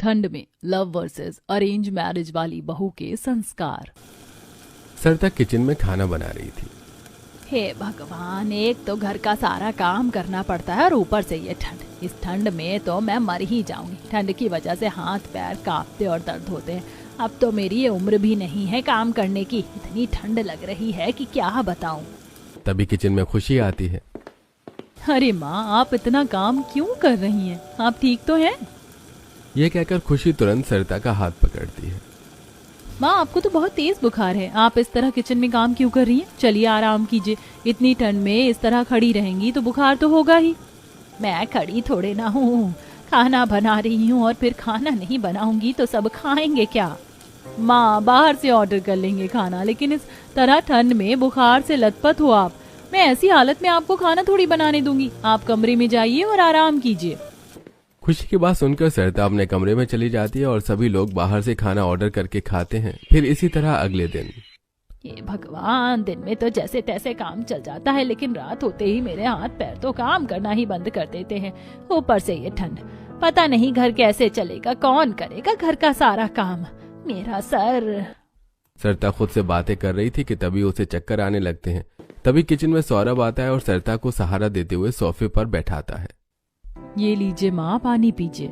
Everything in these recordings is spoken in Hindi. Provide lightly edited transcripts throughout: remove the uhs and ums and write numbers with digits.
ठंड में लव वर्सेस अरेंज मैरिज वाली बहू के संस्कार। सरिता किचन में खाना बना रही थी। हे भगवान, एक तो घर का सारा काम करना पड़ता है और ऊपर से ये ठंड। इस ठंड में तो मैं मर ही जाऊंगी। ठंड की वजह से हाथ पैर कांपते और दर्द होते हैं। अब तो मेरी ये उम्र भी नहीं है काम करने की। इतनी ठंड लग रही है कि क्या बताऊं। तभी किचन में खुशी आती है। अरे माँ, आप इतना काम क्यों कर रही हैं? आप ठीक तो हैं? ये कहकर खुशी तुरंत सरिता का हाथ पकड़ती है। माँ, आपको तो बहुत तेज बुखार है। आप इस तरह किचन में काम क्यों कर रही हैं? चलिए आराम कीजिए। इतनी ठंड में इस तरह खड़ी रहेंगी तो बुखार तो होगा ही। मैं खड़ी थोड़े ना हूँ, खाना बना रही हूँ। और फिर खाना नहीं बनाऊंगी तो सब खाएंगे क्या? माँ, बाहर से ऑर्डर कर लेंगे खाना, लेकिन इस तरह ठंड में बुखार से लथपथ हो आप। मैं ऐसी हालत में आपको खाना थोड़ी बनाने दूंगी। आप कमरे में जाइए और आराम कीजिए। खुशी की बात सुनकर सरिता अपने कमरे में चली जाती है और सभी लोग बाहर से खाना ऑर्डर करके खाते हैं। फिर इसी तरह अगले दिन। ये भगवान, दिन में तो जैसे तैसे काम चल जाता है, लेकिन रात होते ही मेरे हाथ पैर तो काम करना ही बंद कर देते हैं। ऊपर से ये ठंड, पता नहीं घर कैसे चलेगा। कौन करेगा घर का सारा काम? मेरा सर। सरिता खुद से बातें कर रही थी कि तभी उसे चक्कर आने लगते हैं। तभी किचन में सौरभ आता है और सरिता को सहारा देते हुए सोफे पर बैठाता है। ये लीजिए माँ, पानी पीजिए।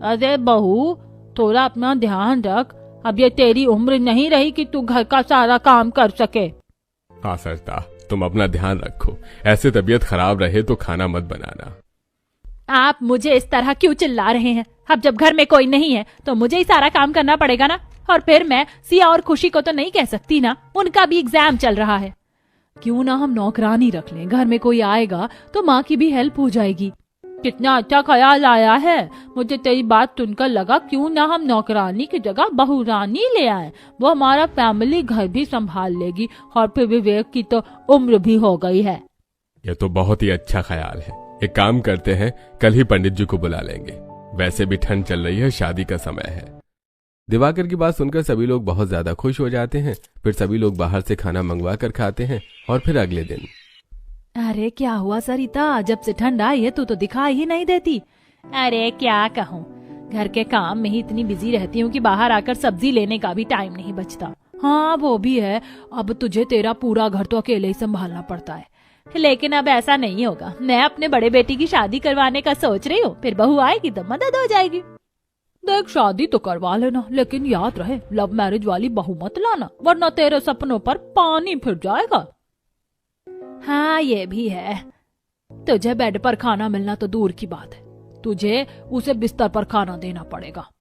अरे बहू, थोड़ा अपना ध्यान रख। अब ये तेरी उम्र नहीं रही कि तू घर का सारा काम कर सके। हाँ सरिता, तुम अपना ध्यान रखो। ऐसे तबीयत खराब रहे तो खाना मत बनाना। आप मुझे इस तरह क्यों चिल्ला रहे हैं? अब जब घर में कोई नहीं है तो मुझे ही सारा काम करना पड़ेगा ना। और फिर मैं सिया और खुशी को तो नहीं कह सकती ना, उनका भी एग्जाम चल रहा है। क्यों ना हम नौकरानी रख लें? घर में कोई आएगा तो माँ की भी हेल्प हो जाएगी। कितना अच्छा ख्याल आया है। मुझे तेरी बात सुनकर लगा क्यों ना हम नौकरानी की जगह बहुरानी ले आए। वो हमारा फैमिली घर भी संभाल लेगी और फिर विवेक की तो उम्र भी हो गई है। यह तो बहुत ही अच्छा ख्याल है। एक काम करते हैं, कल ही पंडित जी को बुला लेंगे। वैसे भी ठंड चल रही है, शादी का समय है। दिवाकर की बात सुनकर सभी लोग बहुत ज्यादा खुश हो जाते हैं। फिर सभी लोग बाहर से खाना मंगवा कर खाते हैं। और फिर अगले दिन। अरे क्या हुआ सरिता, जब से ठंड आई है तू तो दिखाई ही नहीं देती। अरे क्या कहूँ, घर के काम में ही इतनी बिजी रहती हूँ कि बाहर आकर सब्जी लेने का भी टाइम नहीं बचता। हाँ वो भी है, अब तुझे तेरा पूरा घर तो अकेले ही संभालना पड़ता है। लेकिन अब ऐसा नहीं होगा। मैं अपने बड़े बेटी की शादी करवाने का सोच रही हूँ। फिर बहू आएगी तो मदद हो जाएगी। देख, शादी तो करवा लेना, लेकिन याद रहे लव मैरिज वाली बहू मत लाना, वरना तेरे सपनों पर पानी फिर जाएगा। हाँ ये भी है। तुझे बेड पर खाना मिलना तो दूर की बात है, तुझे उसे बिस्तर पर खाना देना पड़ेगा।